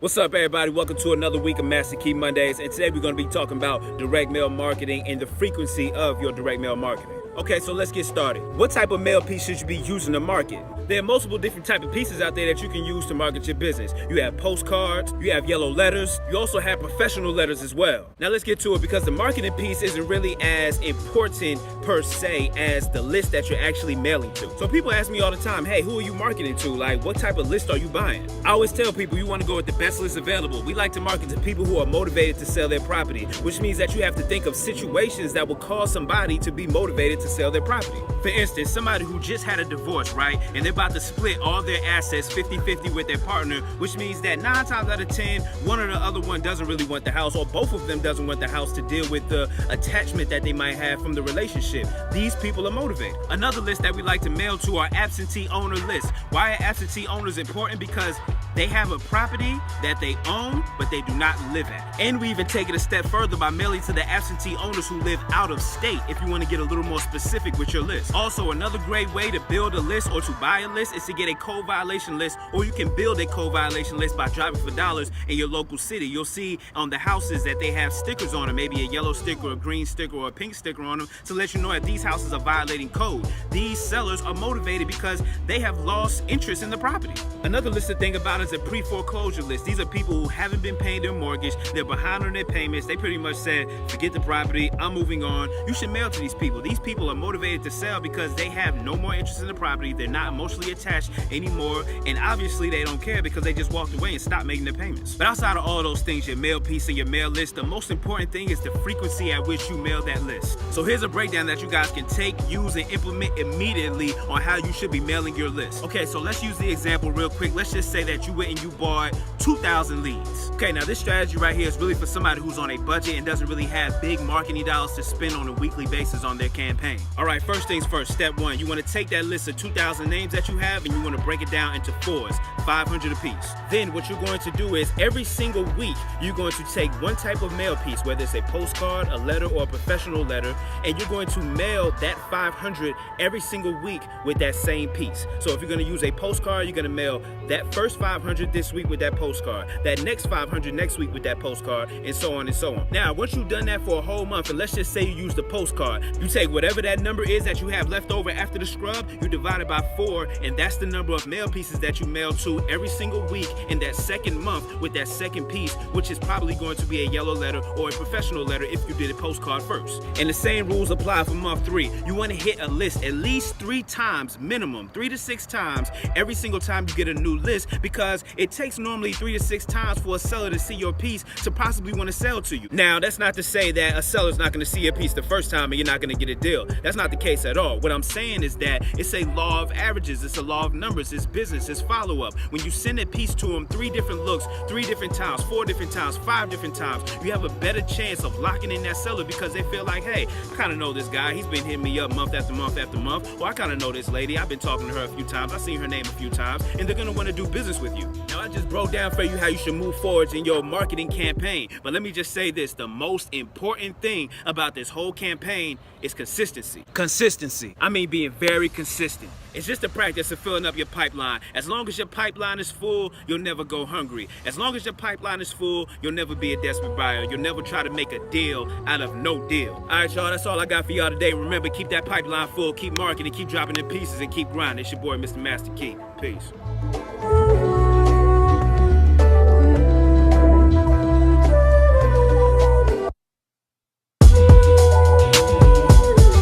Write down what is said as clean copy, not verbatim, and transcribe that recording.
What's up, everybody? Welcome to another week of Master Key Mondays, and today we're going to be talking about direct mail marketing and the frequency of your direct mail marketing. Okay, so let's get started. What type of mail piece should you be using to market? There are multiple different type of pieces out there that you can use to market your business. You have postcards, you have yellow letters, you also have professional letters as well. Now let's get to it, because the marketing piece isn't really as important per se as the list that you're actually mailing to. So people ask me all the time, hey, who are you marketing to? Like, what type of list are you buying? I always tell people you want to go with the best list available. We like to market to people who are motivated to sell their property, which means that you have to think of situations that will cause somebody to be motivated to sell their property. For instance, somebody who just had a divorce, right? And they're about to split all their assets 50-50 with their partner, which means that 9 times out of 10, one or the other one doesn't really want the house, or both of them doesn't want the house to deal with the attachment that they might have from the relationship. These people are motivated. Another list that we like to mail to are absentee owner lists. Why are absentee owners important? Because they have a property that they own, but they do not live at. And we even take it a step further by mailing to the absentee owners who live out of state, if you want to get a little more specific with your list. Also, another great way to build a list or to buy a list is to get a code violation list, or you can build a code violation list by driving for dollars in your local city. You'll see on the houses that they have stickers on them, maybe a yellow sticker, a green sticker, or a pink sticker on them to let you know that these houses are violating code. These sellers are motivated because they have lost interest in the property. Another list to think about is a pre-foreclosure list. These are people who haven't been paying their mortgage, they're behind on their payments, they pretty much said, forget the property, I'm moving on. You should mail to these people. These people are motivated to sell because they have no more interest in the property, they're not emotionally attached anymore, and obviously they don't care because they just walked away and stopped making their payments. But outside of all those things, your mail piece and your mail list, the most important thing is the frequency at which you mail that list. So here's a breakdown that you guys can take, use, and implement immediately on how you should be mailing your list. Okay, so let's use the example real quick. Let's just say that you went and you bought 2,000 leads. Okay, now this strategy right here is really for somebody who's on a budget and doesn't really have big marketing dollars to spend on a weekly basis on their campaign. All right, first things first, step one, you want to take that list of 2,000 names that you have and you want to break it down into 4s, 500 apiece. Then what you're going to do is every single week, you're going to take one type of mail piece, whether it's a postcard, a letter, or a professional letter, and you're going to mail that 500 every single week with that same piece. So if you're going to use a postcard, you're going to mail that first 500 this week with that postcard, that next 500 next week with that postcard, and so on and so on. Now, once you've done that for a whole month, and let's just say you use the postcard, you take whatever that number is that you have left over after the scrub, you divide it by 4, and that's the number of mail pieces that you mail to every single week in that second month with that second piece, which is probably going to be a yellow letter or a professional letter if you did a postcard first. And the same rules apply for month 3. You want to hit a list at least 3 times, minimum 3 to 6 times every single time you get a new list, because it takes normally 3 to 6 times for a seller to see your piece to possibly want to sell to you. Now, that's not to say that a seller's not going to see your piece the first time and you're not going to get a deal. That's not the case at all. What I'm saying is that it's a law of averages, it's a law of numbers, it's business, it's follow-up. When you send a piece to them 3 different looks, 3 different times, 4 different times, 5 different times, you have a better chance of locking in that seller because they feel like, hey, I kind of know this guy, he's been hitting me up month after month after month, or I kind of know this lady, I've been talking to her a few times, I've seen her name a few times, and they're going to want to do business with you. Now, I just broke down for you how you should move forward in your marketing campaign, but let me just say this, the most important thing about this whole campaign is consistency. Consistency. I mean being very consistent. It's just a practice of filling up your pipeline. As long as your pipeline is full, you'll never go hungry. As long as your pipeline is full, you'll never be a desperate buyer. You'll never try to make a deal out of no deal. All right, y'all, that's all I got for y'all today. Remember, keep that pipeline full, keep marketing, keep dropping in pieces, and keep grinding. It's your boy, Mr. Master Key. Peace.